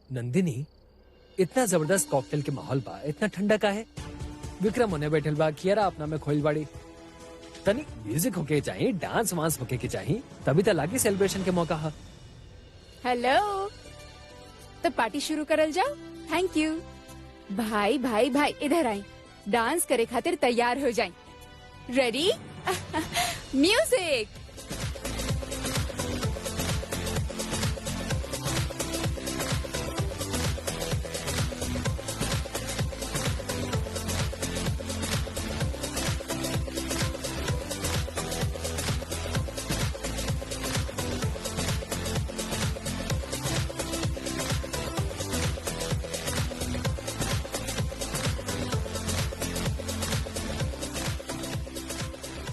नंदिनी, इतना जबरदस्त कॉकटेल के माहौल बा, इतना ठंडा का है। विक्रम होने बैठल बा, कियारा अपना में खोइल बाड़ी। तनी म्यूजिक होके चाहिए, डांस वांस होके के चाहिए, तभी तो लागे सेलिब्रेशन के मौका है। हेलो, तो पार्टी शुरू करल जाओ। Thank you. भाई भाई भाई इधर आई, डांस करे खातिर तैयार हो जाए। रेडी? म्यूजिक।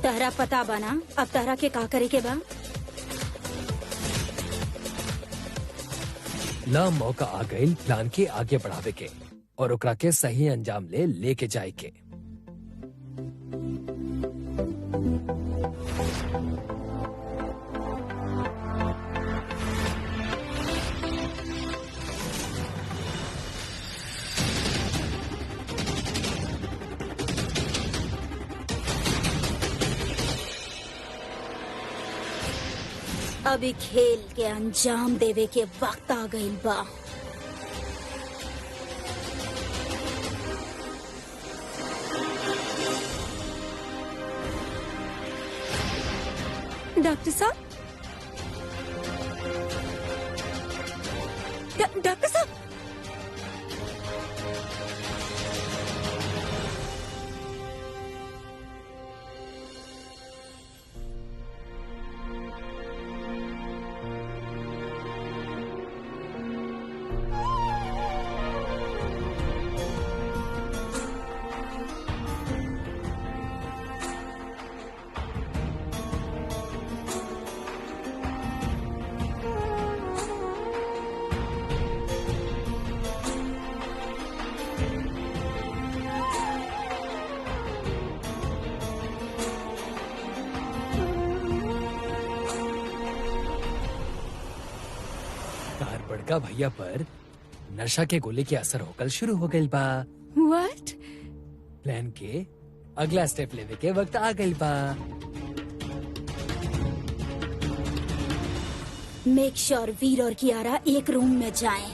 तहरा पता बना अब तहरा के का करे के बा? ला मौका आ गई प्लान के आगे बढ़ावे के और ओकरा के सही अंजाम लेके जाए के। अभी खेल के अंजाम देवे के वक्त आ गइल बा। डॉक्टर साहब, डॉक्टर साहब, बड़का भैया पर नशा के गोले के असर होकर शुरू हो गई बा। व्हाट? प्लान के अगला स्टेप लेवे के वक्त आ गई बा। मेक श्योर वीर और कियारा एक रूम में जाएं।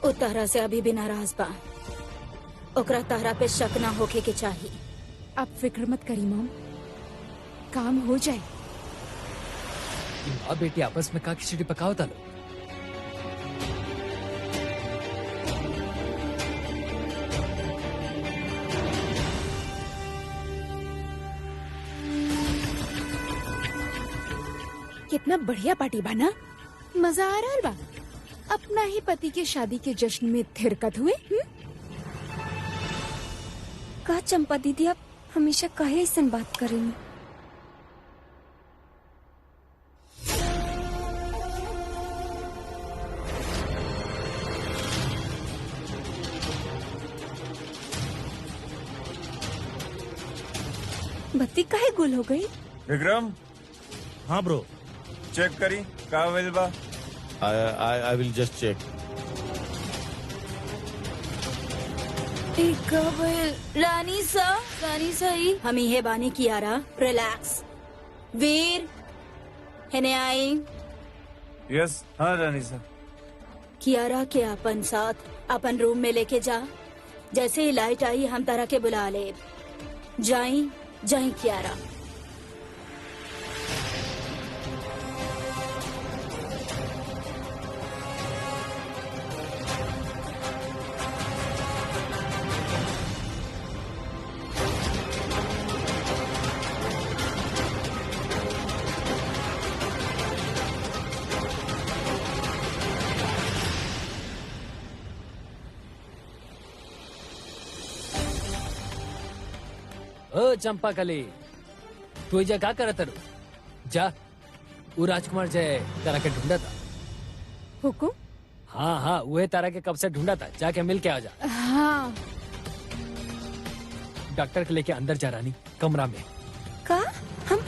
ओ तहरा से अभी भी नाराज बा, ओकरा तहरा पे शक ना होके के चाहिए। आप फिक्र मत करी मॉम, काम हो जाए। माँ बेटी आपस में का खिचड़ी पकाओ लो। कितना बढ़िया पार्टी बना, मजा आ रहा बा। अपना ही पति के शादी के जश्न में थिरकत हुए। का चंपा दीदी आप हमेशा काहे ऐसन बात करेंगी? बत्ती काहे गुल हो गई? विक्रम, हाँ ब्रो, चेक करी का वेल बा। I will just check. रानी सही हम ही बानी कियारा, रिलैक्स। वीर हेने आई। यस, हाँ रानी साहब। कियारा के अपन साथ अपन रूम में लेके जा। जैसे ही लाइट आई हम तरह के बुला ले। जाई कियारा। ओ चंपा कली, तू ये क्या करत रू? जा, वो राजकुमार जय तारा के ढूंढा था। हुकुम? हाँ, वह तारा के कब से ढूंढा था, जाके मिल के आ जा। हाँ। डॉक्टर के लेके अंदर जा रानी, कमरा में। का? हम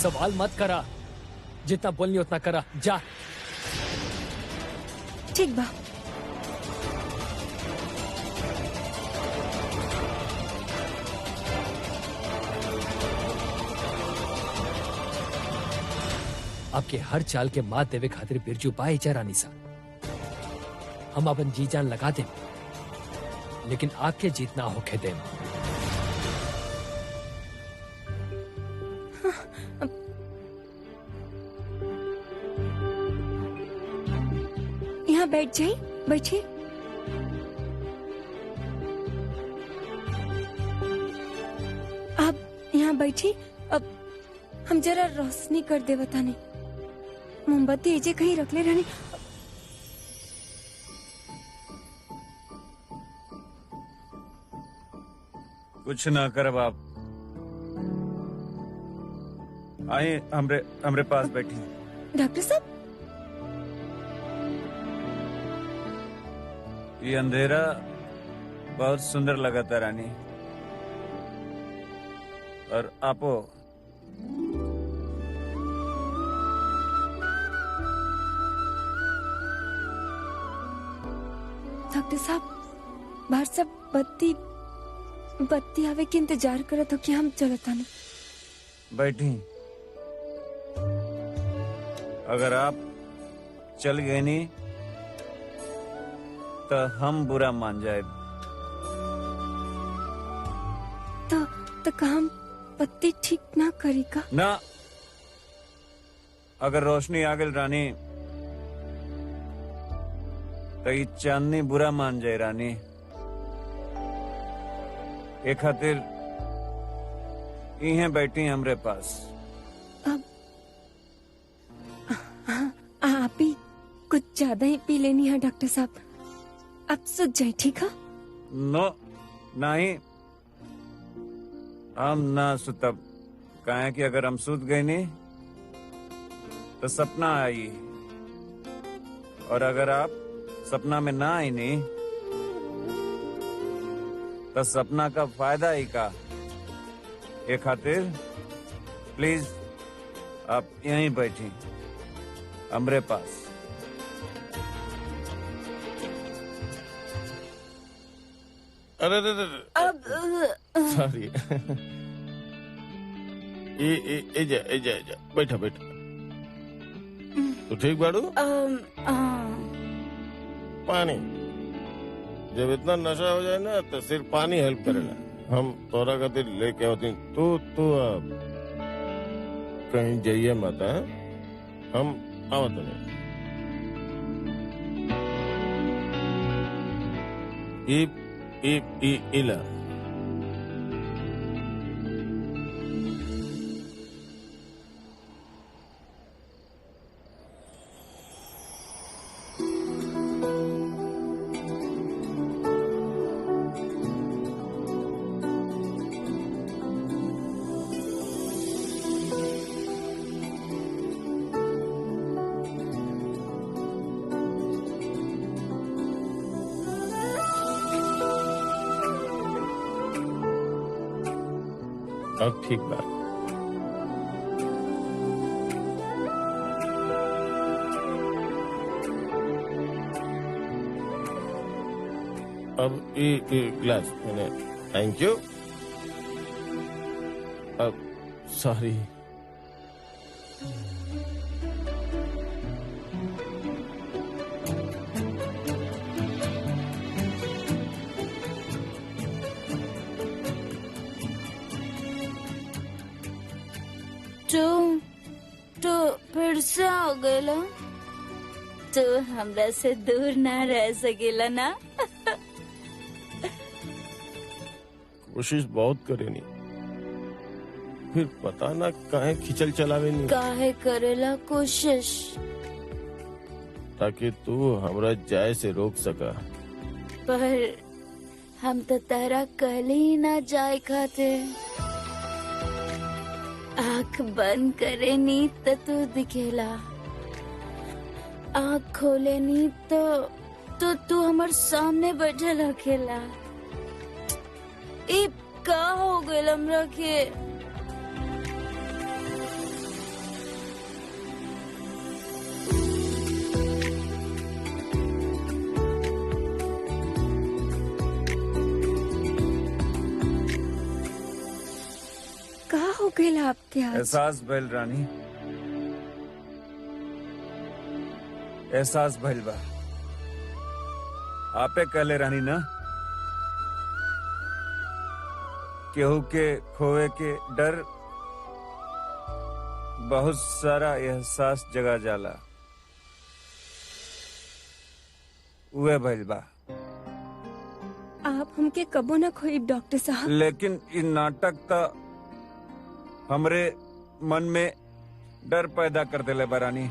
सवाल मत करा, जितना बोलनी उतना करा, जा। ठीक बा। आपके हर चाल के मात देवे खातिर बिरजू पाए जा रानी सा। हम अपन जी जान लगा दे, लेकिन आपके जीतना होके दे। यहाँ बैठ जाइए, बैठिए। आप यहाँ बैठिए। अब हम जरा रोशनी कर दे बताने। मोमबत्ती एजे कहीं रख ले रानी। कुछ ना करब आप। आइए हमरे पास बैठी। डॉक्टर साहब, ये अंधेरा बहुत सुंदर लगा था रानी। और आपो डॉक्टर साहब, बाहर सब बत्ती बत्ती आवे के इंतजार करत हो कि हम चलत आनी। बैठी। अगर आप चल गए नहीं तो हम बुरा मान जाए। तो काम बत्ती ठीक ना करी का? ना, अगर रोशनी आ गई रानी तो ये चांदनी बुरा मान जाए रानी। एक खातिर इहे बैठी हमरे पास। अब आप ही कुछ ज्यादा ही पी लेनी है डॉक्टर साहब। अब सुध जाए, ठीक है? नो, नहीं, हम ना सुतब। कहे कि अगर हम सुत गए नहीं तो सपना आई, और अगर आप सपना में ना आई नहीं तो सपना का फायदा ही का। ये खातिर प्लीज आप यहीं बैठी हमरे पास। अरे सॉरी। ए जा बैठा बैठा। तो ठीक बाड़ू? पानी जब इतना नशा हो जाए ना तो सिर्फ पानी हेल्प करेला। हम तोरा खातिर लेके होती। तू अब कहीं जाइए मत। हम आवत नहीं। इला अब ठीक बात। अब ये ग्लास मैंने। Thank you. अब सॉरी। तो फिर से हो गया। तो हमरा से दूर ना रह सकेला ना। कोशिश बहुत करे नहीं, फिर पता ना काहे खिंचल चलावे नहीं। काहे करेला कोशिश? ताकि तू हमरा जाए से रोक सका। पर हम तो तारा कहले ही ना जाए खाते। आँख बंद करे नी तो तू दिखेला, आँख खोले नी तो तू हमारे सामने बैठे रखेला। ई का हो गइल हमरा के? आपके आज एहसास भइल रानी, एहसास भइल बा। आपे कहले रानी ना, केहू के खोए के डर बहुत सारा एहसास जगा जाला, उहे भइल बा। आप हमके कबो ना खोई डॉक्टर साहब। लेकिन इ नाटक त हमरे मन में डर पैदा कर देले बरानी।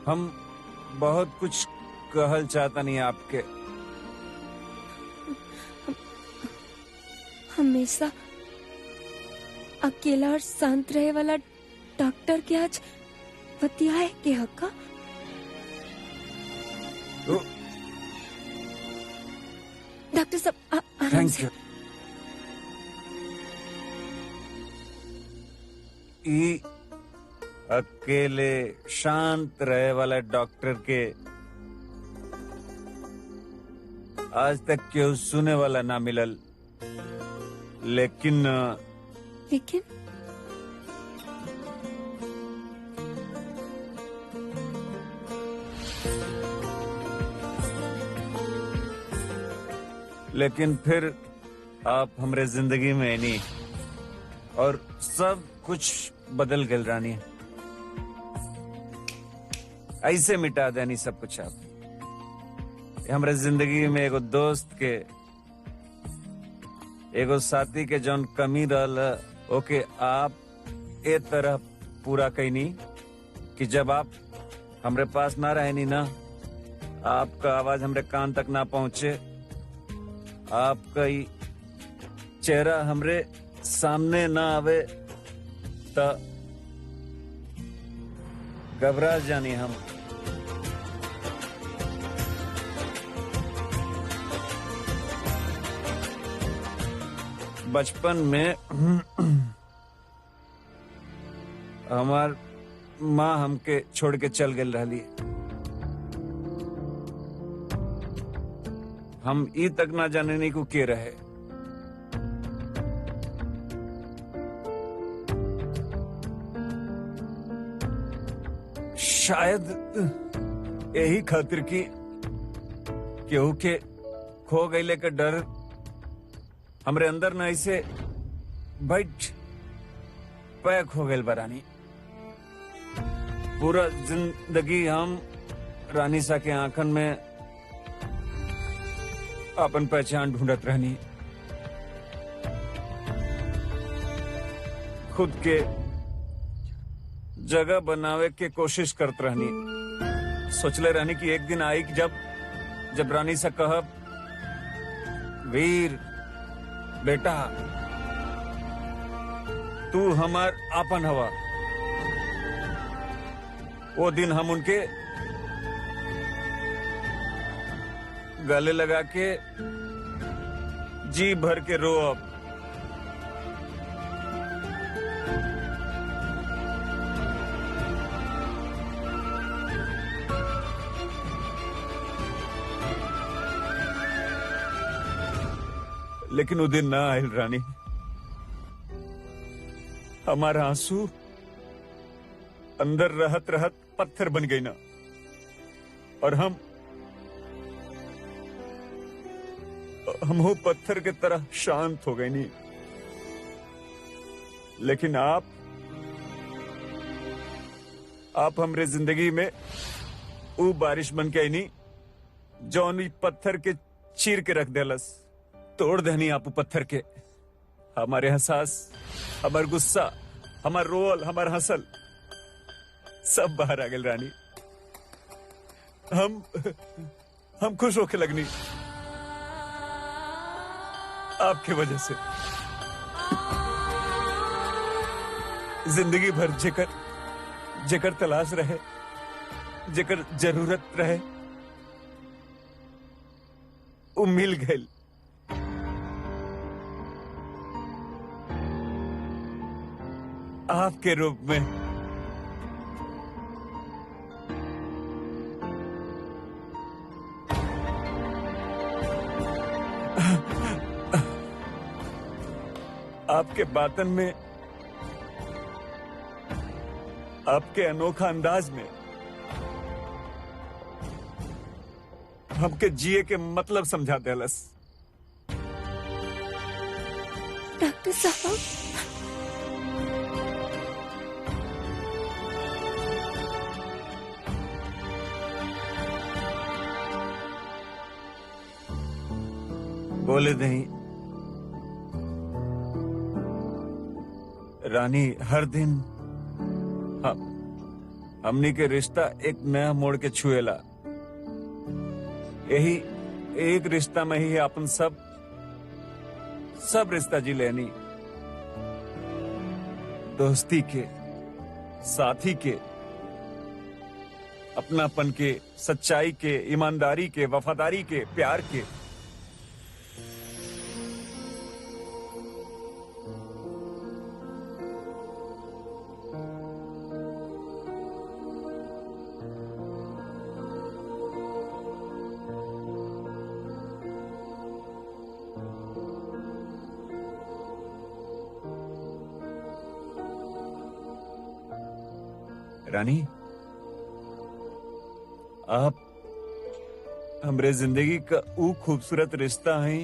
हम बहुत कुछ कहल चाहता नहीं आपके। हमेशा अकेला और शांत रहे वाला डॉक्टर के आज बतियाए के हक्का। डॉक्टर साहब आराम थैंक से। यू। ई अकेले शांत रहे वाला डॉक्टर के आज तक केहू सुने वाला ना मिलल, लेकिन लेकिन लेकिन फिर आप हमरे जिंदगी में नहीं, और सब कुछ बदल गल रानी। ऐसे मिटा देनी सब कुछ आप। हमरे जिंदगी में एगो दोस्त के, एगो साथी के जौन कमी रहल, ओके आप ए तरह पूरा कैनी कि जब आप हमरे पास ना रहनी ना, आपका आवाज हमरे कान तक ना पहुंचे, आपका ही चेहरा हमरे सामने ना आवे त घबरा जानी हम। बचपन में हमार माँ हमके छोड़ के चल गई रहली। हम ई तक ना जानने को के रहे। शायद यही खातिर की केहू के खो गईले का डर हमरे अंदर ना ऐसे बैठ पैक हो गए बरानी। पूरा जिंदगी हम रानी सा के आंखन में अपन पहचान ढूंढत रहनी, खुद के जगह बनावे के कोशिश करत रहनी। सोचले रहनी कि एक दिन आई कि जब रानी से कहब, वीर बेटा तू हमार आपन हवा, वो दिन हम उनके गले लगा के जी भर के रोअब। लेकिन वो दिन ना आयल रानी। हमारा आंसू अंदर रहत रहत पत्थर बन गई ना, और हम हो पत्थर के तरह शांत हो गए नहीं। लेकिन आप हमरे जिंदगी में वो बारिश बन के आई नहीं, जौन पत्थर के चीर के रख देलस। तोड़ देनी आप पत्थर के हमारे एहसास, हमार गुस्सा, हमार रोल, हमार हंसल सब बाहर आ गए रानी। हम खुश होके लगनी आपके वजह से। जिंदगी भर जेकर तलाश रहे, जेकर जरूरत रहे, वो मिल गए। आपके रूप में। आपके बातन में आपके अनोखा अंदाज में हमके जिए के मतलब समझा देलस। डॉक्टर साहब, बोले नहीं रानी, हर दिन हमनी के रिश्ता एक नया मोड़ के छुएला। यही एक रिश्ता में ही अपन सब रिश्ता जी लेनी, दोस्ती के, साथी के, अपनापन के, सच्चाई के, ईमानदारी के, वफादारी के, प्यार के। रानी, आप हमरे जिंदगी का ऊ खूबसूरत रिश्ता है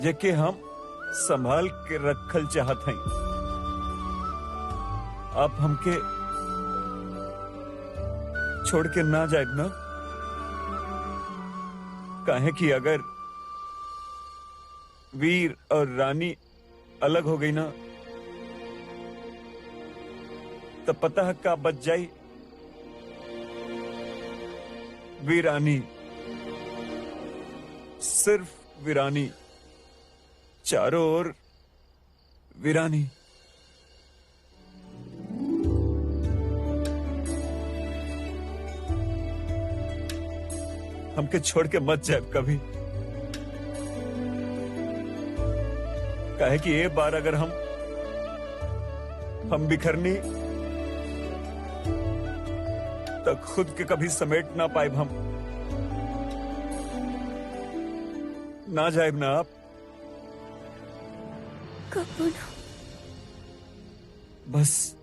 जेके हम संभाल के रखल चाहत हैं। आप हमके छोड़ के ना जाए ना, काहे कि अगर वीर और रानी अलग हो गई ना तो पता है क्या बच जाई? वीरानी, सिर्फ वीरानी, चारों ओर वीरानी। हमके छोड़ के मत जाए कभी, काहे कि एक बार अगर हम बिखरनी तो खुद के कभी समेट ना पाए। हम ना जाए ना आप, कबो ना। बस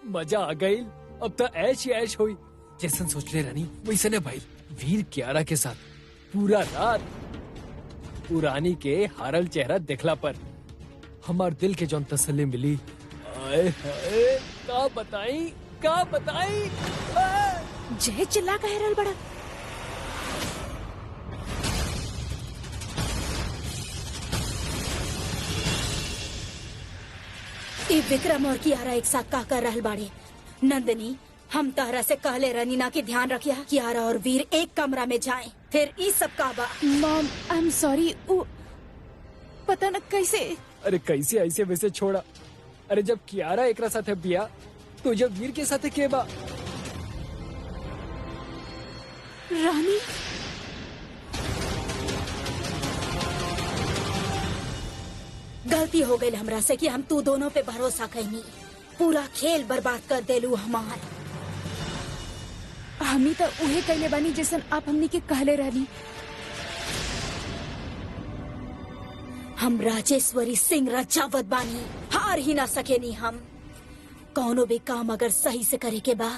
मजा आ गई। अब तो ऐश ही ऐश हुई। जैसन सोच ले रानी वैसे ने भाई वीर कियारा के साथ पूरा रात पुरानी के हारल चेहरा देखला पर हमार दिल के जौन तसल्ली मिली, आए हाय का बताई। जय चिल्ला कह रहल बड़ा। ई विक्रम और कियारा एक साथ का कर रहल बाड़े। नंदिनी, हम तारा से कहले रहनी ना कि ध्यान रखिया कियारा और वीर एक कमरा में जाएं। फिर ई सब का बा। मॉम आई एम सॉरी, पता न कैसे। अरे कैसे ऐसे वैसे छोड़ा। अरे जब कियारा एकरा साथे बिया तो जब वीर के साथे के बा। रानी, गलती हो गई हमरा से कि हम तू दोनों पे भरोसा कैनी। पूरा खेल बर्बाद कर देलू हमार। हमी तो उहे कहले बानी जैसन आप हमनी के कहले रहनी। हम राजेश्वरी सिंह रजावत बानी, हार ही ना सकेनी हम। कौनो भी काम अगर सही से करे के बा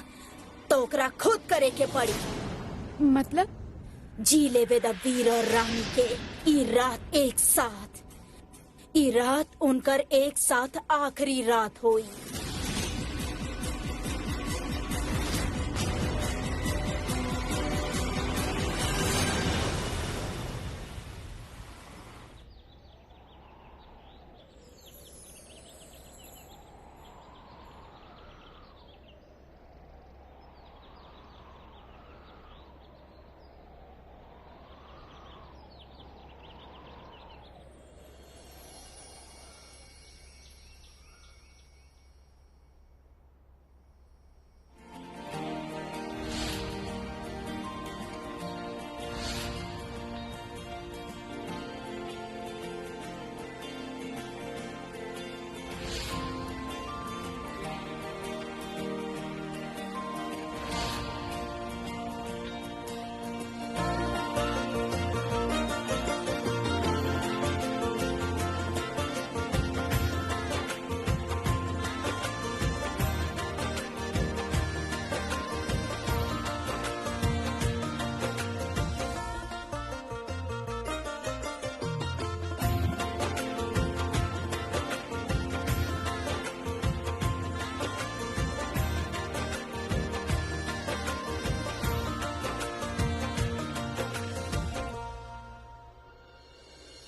तो ओकरा खुद करे के पड़ी। मतलब? जी लेवे द वीर और रानी के ई रात एक साथ। ई रात उनकर एक साथ आखिरी रात हुई।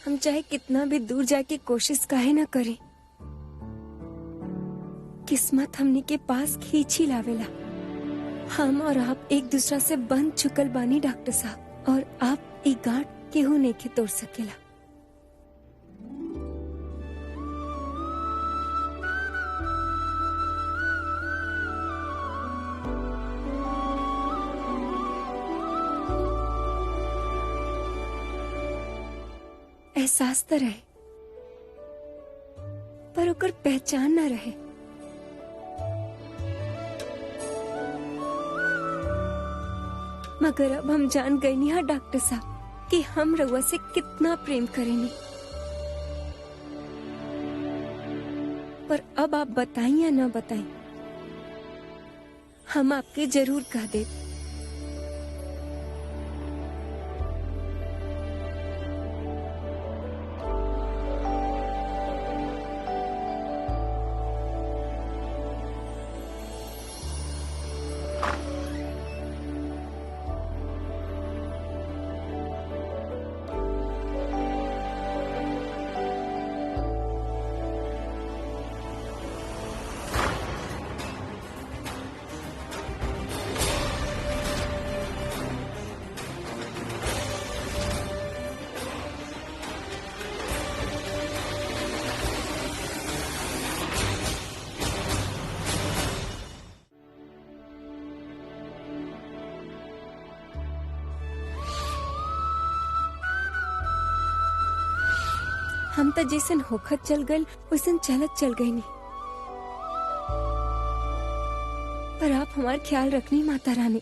हम चाहे कितना भी दूर जाके कोशिश काहे ना करें, किस्मत हमनी के पास खींच ही लावेला। हम और आप एक दूसरा से बंध चुकल बानी डॉक्टर साहब, और आप एक गांठ केहू नहीं के तोड़ सकेला। एहसास तो रहे पर ओकर पहचान ना रहे। मगर अब हम जान गए नहीं हाँ डॉक्टर साहब कि हम रउआ से कितना प्रेम करेंगे। पर अब आप बताएं या ना बताएं, हम आपके जरूर कह दे। हम तो जैसन होखत चल गए वैसन चलत चल गई नहीं। पर आप हमार ख्याल रखनी माता रानी।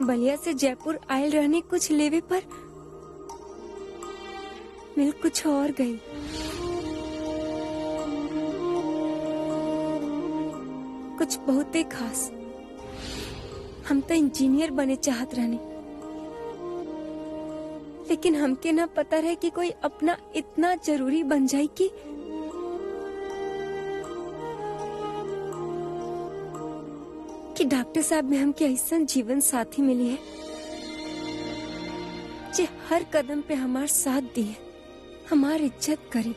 बलिया से जयपुर आयल रहने कुछ लेवे पर मिल कुछ और गई। कुछ बहुते खास। हम तो इंजीनियर बने चाहत रहने, लेकिन हमके ना पता रहे कि कोई अपना इतना जरूरी बन जाए कि डॉक्टर साहब में हमके ऐसा जीवन साथी मिली है जे हर कदम पे हमार साथ दिए, हमार इज्जत करे,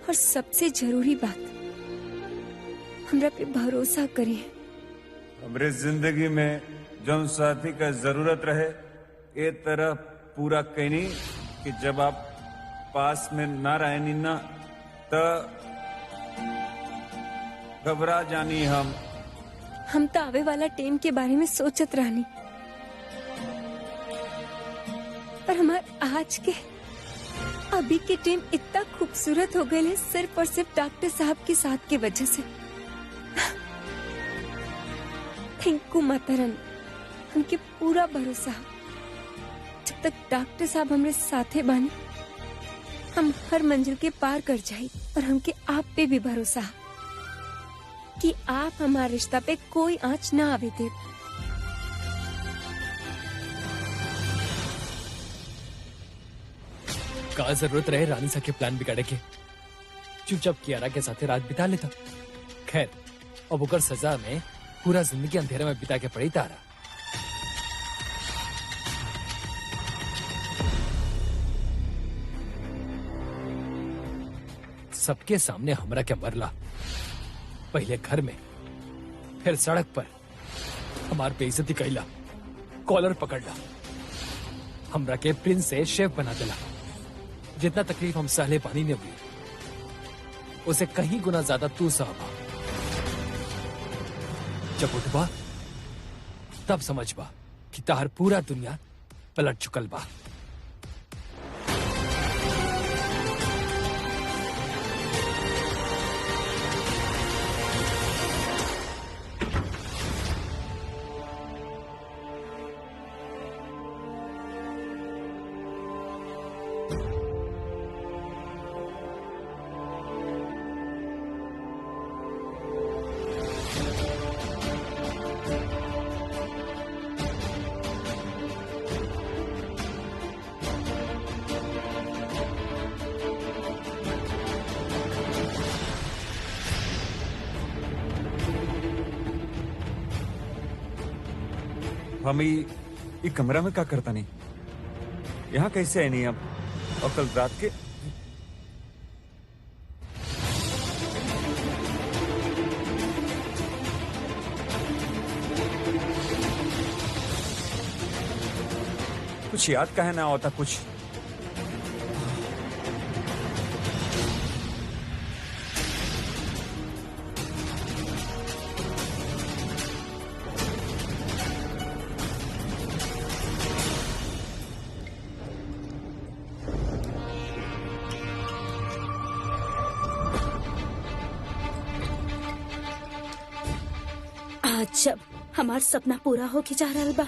और सबसे जरूरी बात, हमरा पे भरोसा करिए। हमरे जिंदगी में जौन साथी का जरूरत रहे ए तरह पूरा कहनी कि जब आप पास में ना रहनी ना तो घबरा जानी हम तो आवे वाला टेम के बारे में सोचत रहनी, पर हमार आज के अभी के टेम इतना खूबसूरत हो गए है सिर्फ और सिर्फ डॉक्टर साहब के साथ की वजह से। थैंक यू माता रानी, हमके पूरा भरोसा है जब तक डॉक्टर साहब हमरे साथे बानी हम हर मंजिल के पार कर जाए। और हमके आप पे भी भरोसा है कि आप हमारे रिश्ता पे कोई आंच ना आवे दे। का जरूरत रहे रानी सा के प्लान बिगाड़े के, चुपचाप कियारा के साथ रात बिता लेता। खैर अब ओकर सजा में पूरा जिंदगी अंधेरे में बिता के पड़ी तारा। सबके सामने हमरा के मरला, पहले घर में फिर सड़क पर हमार बेइज्जती कैला, कॉलर पकड़ला, हमरा के प्रिंस से शेफ बना देला। जितना तकलीफ हम सहले पानी ने हुई उसे कहीं गुना ज्यादा तू सहबा। जब उठबा तब समझबा कि तार पूरा दुनिया पलट चुकल बा। हम ई कमरा में क्या करता नहीं, यहाँ कैसे आए नहीं आप? और कल रात के कुछ याद का है ना होता कुछ। आज जब हमार सपना पूरा होके जा रहा बा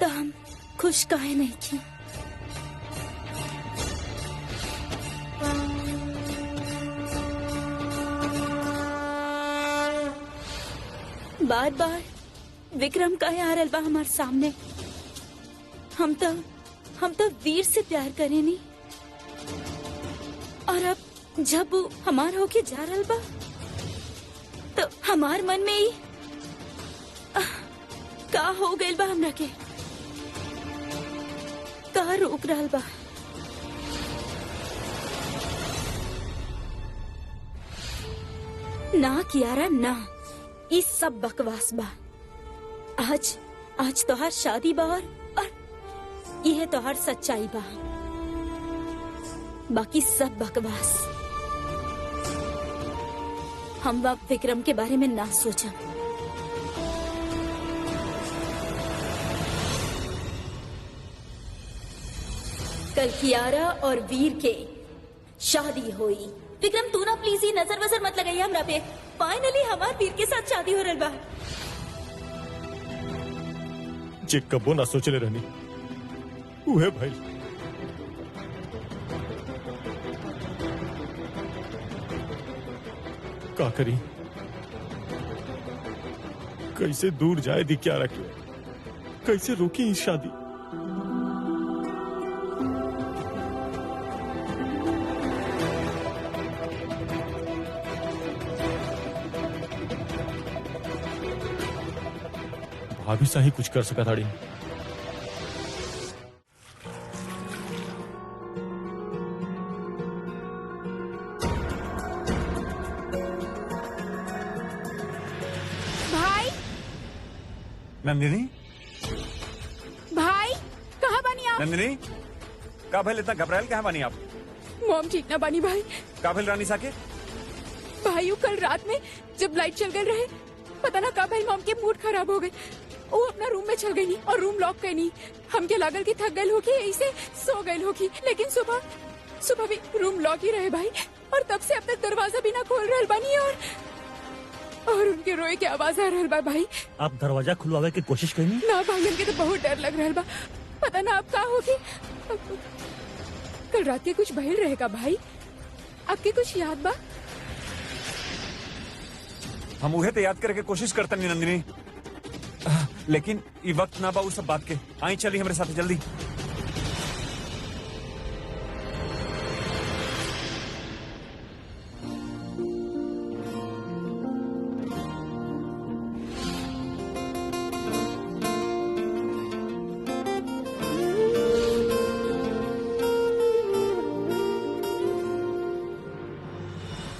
तो हम खुश काहे नहीं की? बार बार विक्रम काहे आ रहल बा हमार सामने? हम तो वीर से प्यार करेनी और अब जब वो हमार होके जा रहल बा तो हमार मन में ही का हो गइल बा हमरा के? का रोक रहल बा? ना कियारा ना, ई सब बकवास बा। आज तोहार शादी बा और यह तोहार सच्चाई बा, बाकी सब बकवास। हम अब विक्रम के बारे में ना सोचा। कल कियारा और वीर के शादी हुई। विक्रम तू ना प्लीज ही नजर वजर मत लगाइए हमरा पे। फाइनली हमार वीर के साथ शादी हो रही बा। जे कबो ना सोचले रहनी उहे भाई। का करी, कैसे दूर जाए दी क्या रखे, कैसे रोकी इस शादी? भाभी सा ही कुछ कर सका था। नंदिनी भाई कहाँ बानी आप? नंदिनी का भइल इतना घबरायल कहाँ बानी आप? मॉम ठीक ना बानी भाई। का भइल रानी साके? भाई वो कल रात में जब लाइट चल गई रहे, पता ना का भाई मॉम के मूड खराब हो गए। वो अपना रूम में चल गई नहीं और रूम लॉक गई नहीं। हमके लागल की थक गई होगी, ऐसे सो गई होगी, लेकिन सुबह भी रूम लॉक ही रहे भाई। और तब से अब तक दरवाजा भी ना खोल रहल बानी और उनके रोए की आवाज आ रहल बा भाई। आप दरवाजा खुलवावे की कोशिश करी? ना भाई हमके तो बहुत डर लग रहल बा। पता ना अब का होगी। कल रात के कुछ भइल रहेगा भाई, आपके कुछ याद बा? हम उहे तो याद करके कोशिश करते नहीं नंदिनी, लेकिन ये वक्त ना बा उस सब बात के। आई चली हमारे साथ जल्दी।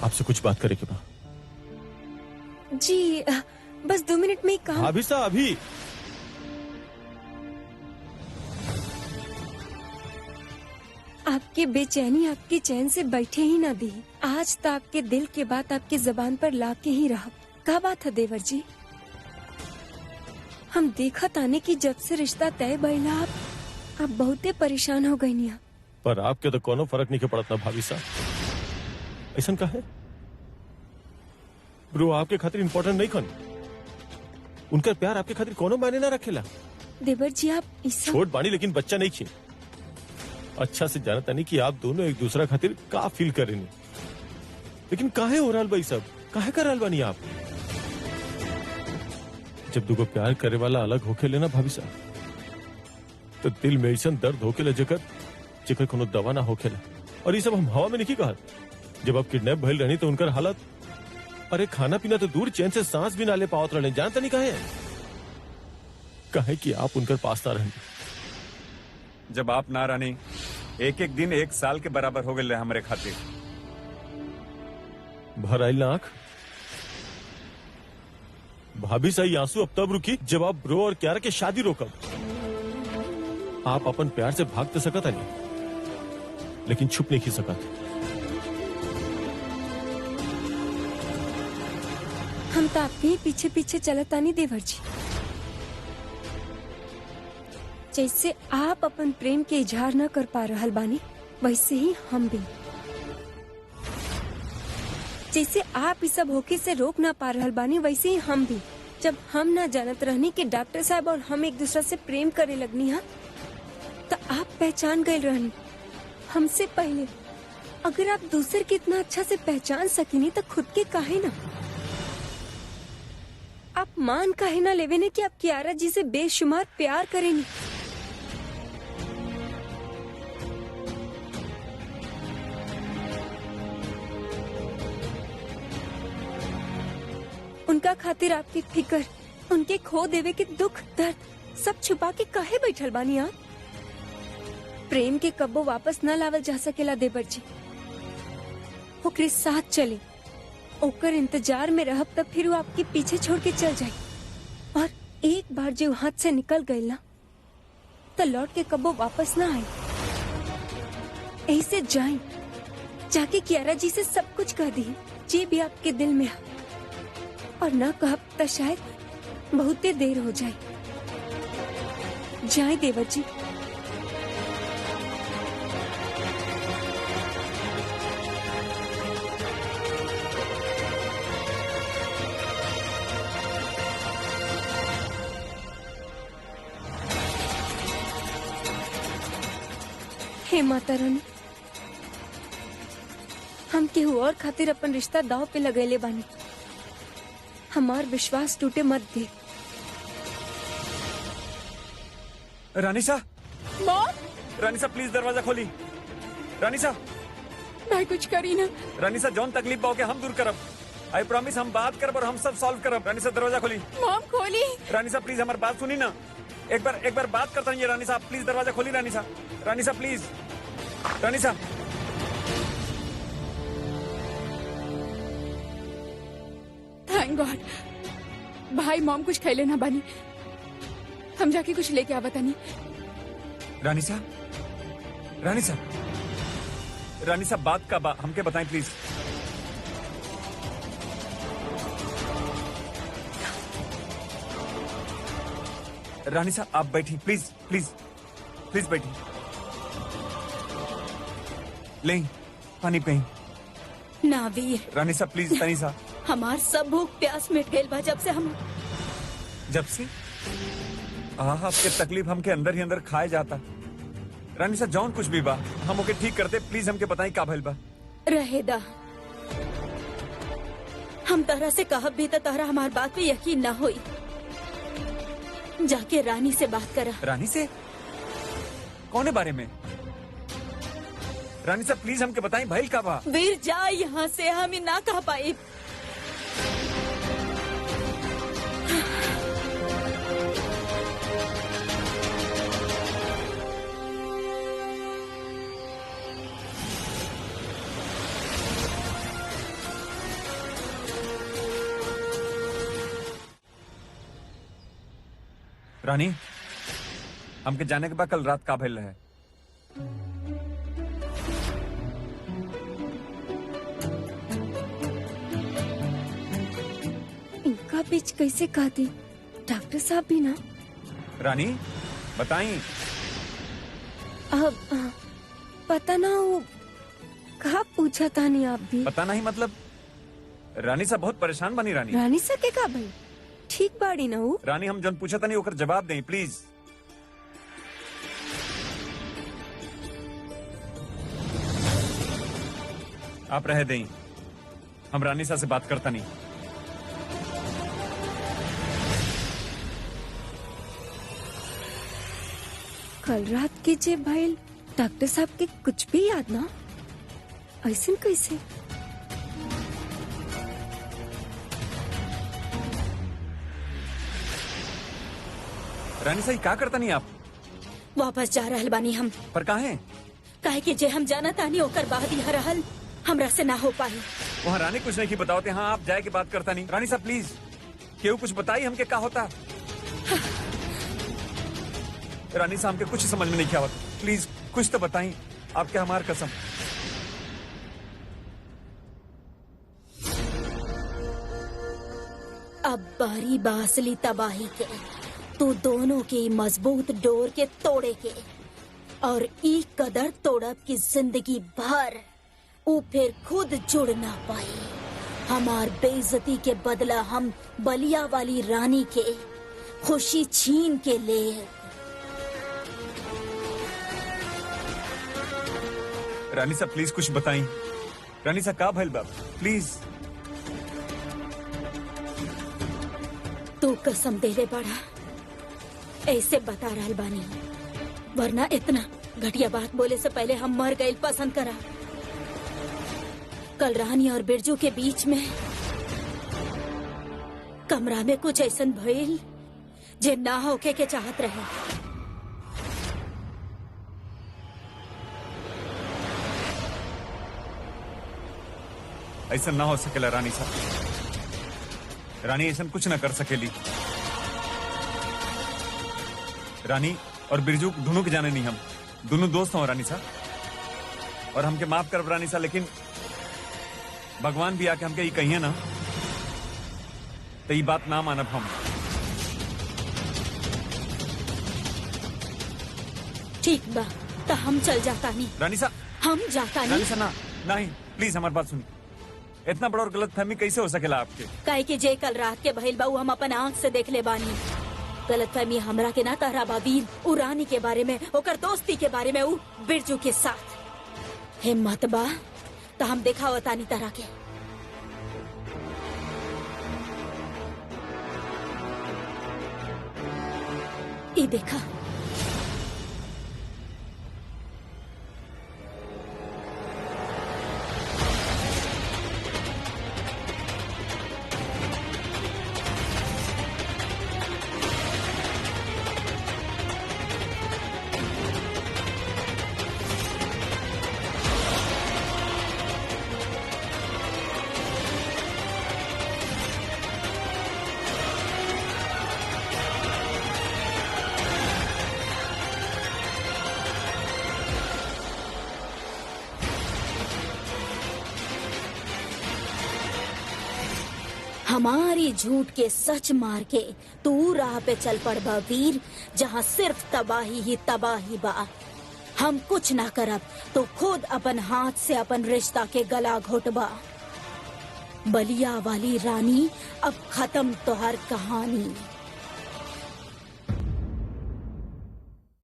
आपसे कुछ बात करे के बा। जी बस 2 मिनट में ही काम। भाभी साहब अभी आपकी बेचैनी आपके चैन से बैठे ही ना दी। आज तो आपके दिल के बात आपकी जबान पर ला के ही रहा। क्या बात है देवर जी? हम देखा ताने की जब से रिश्ता तय भइला आप बहुते परेशान हो गई निया। पर आपके तो कोनो फर्क नहीं के पड़त ना भाभी साहब। ऐसा का है ब्रो, आपके खातिर इम्पोर्टेंट नहीं खन। उनका प्यार आपके खातिर कोनो मायने ना रखेला। देवर जी आप इस छोट बानी लेकिन बच्चा नहीं खी। अच्छा से जानता नहीं कि आप दोनों एक दूसरा खातिर का फील करेंगे, लेकिन काहे हो रहल भाई सब? काहे कर रहल बानी आप? जब दुगो प्यार करे वाला अलग होके लेना भाभी साहब, तो दिल में ऐसा दर्द होके जेकर कोनो दवा ना होखेला। और ये सब हम हवा में नहीं कहत। जब आप किडनैप भइल रहनी तो उनकर हालत, अरे खाना पीना तो दूर, चैन से सांस भी ना ले पावत रहने। जानता नहीं काहे कि आप उनकर पास ना रहने। जब आप ना रानी, एक एक दिन 1 साल के बराबर हो गए हमारे खातिर। भर आइल ना आंख। भाभी सही आंसू अब तब रुकी जब आप ब्रो और क्यारा के शादी रोकब। आप अपन प्यार से भाग तो सकत नहीं, लेकिन छुप नहीं खी सकत। हम तो आपके ही पीछे पीछे चलता नहीं देवर जी। जैसे आप अपन प्रेम के इजहार न कर पा रहल बानी, वैसे ही हम भी। जैसे आप इस सब होके से रोक ना पा रहल बानी, वैसे ही हम भी। जब हम ना जानत रहनी कि डॉक्टर साहब और हम एक दूसरा से प्रेम करे लगनी हा, तो आप पहचान गए रहनी हमसे पहले। अगर आप दूसरे के इतना अच्छा से पहचान सकिनी तो खुद के काहे ना? आप मान काहे ना लेवे ने कि आप कियारा जी से बेशुमार प्यार करेनी। उनका खातिर आपकी फिकर, उनके खो देवे के दुख दर्द सब छुपा के काहे बैठल बानी आप? प्रेम के कब्बो वापस न लावल जा सकेला देवर जी। ओकरे साथ चले, ओकर इंतजार में रहब तब फिर वो आपके पीछे छोड़ के चल जाए। और एक बार जो हाथ से निकल गए ना, तो लौट के कब्बो वापस ना आए। ऐसे जाए, जाके कियारा जी से सब कुछ कह दिए जी भी आपके दिल में है। और ना कहब तो शायद बहुते देर हो जाए। जाए देवर जी। हे माता रानी, हम केहू और खातिर अपन रिश्ता दाव पे लगैले बानी। हमार विश्वास टूटे मत दे। रानीसा, मॉम, रानीसा प्लीज दरवाजा खोली। रानीसा, भाई कुछ करी ना। रानीसा जौन तकलीफ पाओगे हम दूर करब। आई प्रॉमिस हम बात करब और हम सब सॉल्व करब। रानीसा दरवाजा खोली। मॉम खोली। रानीसा प्लीज हमारी बात सुनी ना। एक बार बात करता हूँ। रानीसा प्लीज दरवाजा खोली। Ranisa, Ranisa please. Ranisa, thank God. भाई मॉम कुछ खैले ना बनी। हम जाके कुछ लेके आ बतानी। रानी साहब, रानी साहब, रानी साहब, बात का हमके बताएं प्लीज। रानी साहब, आप बैठी प्लीज, प्लीज, प्लीज बैठी। ले पानी पे। ना वीर, रानी साहब प्लीज, तनी सा। हमार सब भूख प्यास मिट गई बा जब से हम। जब से आपके तकलीफ हमके अंदर ही अंदर खाए जाता। रानी साहब, जौन कुछ भी बा हम ओके ठीक करते, प्लीज हमके बताई का भइल बा। रहेदा, हम तरह से कहब भी तो तहरा हमार बात पे यकीन ना होई। जाके रानी से बात करा। रानी से? कौन है बारे में? रानी साहब प्लीज हमके बताएं भइल का बा। वीर जा यहाँ से, हम ही ना कह पाए। रानी, हमके जाने के बाद कल रात का भइल है? इनका बीच कैसे कहा दी? डॉक्टर साहब भी ना। रानी बताई। अब पता ना वो कहा पूछा था नहीं आप भी। पता नहीं मतलब? रानी साहब बहुत परेशान बनी। रानी, रानी सा के का भाई ठीक बाड़ी ना वो। रानी हम जन पूछा था नहीं ओकर जवाब दें प्लीज। आप रह दें, हम रानी साहब से बात करता नहीं। कल रात के जे भाई डॉक्टर साहब के कुछ भी याद ना? ऐसे कैसे? रानी साहब क्या करता नहीं आप? वापस जा रहल बानी हम। पर काहे? काहे कि जे हम जाना तानी ओकर बाद यह रहल हमरा से ना हो पाई। वहाँ रानी कुछ नहीं की बताओते। हाँ आप जाए के बात करता नहीं। रानी साहब प्लीज, केहू कुछ बताई हमके क्या होता। रानी साहब हमके कुछ समझ में नहीं क्या होता। प्लीज कुछ तो बताई, आपके हमार कसम। अब बारी बासली तबाही के, तू दोनों की मजबूत डोर के तोड़े के, और ई कदर तोड़ब की जिंदगी भर ऊ फिर खुद जुड़ ना पाई। हमार बेइज्जती के बदला हम बलिया वाली रानी के खुशी छीन के ले। रानी साहब प्लीज कुछ बताई। रानी साहब का भइल बाप प्लीज। तू कसम दे दे बड़ा, ऐसे बता रहल बानी, वरना इतना घटिया बात बोले से पहले हम मर गए पसंद करा। कल रानी और बिरजू के बीच में कमरा में कुछ ऐसा भइल जे ना होके के चाहत रहे। ऐसा ना हो सकेला रानी साहब। रानी ऐसा कुछ ना कर सकेली। रानी और बिरजू दोनों के जाने नहीं, हम दोनों दोस्त हों रानी साहब। और हमके माफ कर रानी साहब, लेकिन भगवान भी आके हमके ये कहिए ना तो ये बात ना मानब हम। ठीक बा, तो हम चल जाता नहीं। रानी साहब, हम जाता रानी नहीं। साहब ना, नहीं प्लीज हमारी बात सुनिए। इतना बड़ा और गलत फहमी कैसे हो सकेला आपके? काहे कि जे कल रात के भइल बा ऊ हम अपन आँख से देख ले बानी। गलत फहमी हमरा के ना तहरा बाबीर, ऊ रानी के बारे में, ओकर दोस्ती के बारे में, ऊ बिरजू के साथ। हिम्मत बा तो हम देखा तानी तरह के। ई देखा, हमारी झूठ के सच मार के तू राह पे चल पड़बा वीर, जहाँ सिर्फ तबाही ही तबाही बा। हम कुछ ना करब तो खुद अपन हाथ से अपन रिश्ता के गला घोटबा। बलिया वाली रानी, अब खत्म तोहर कहानी।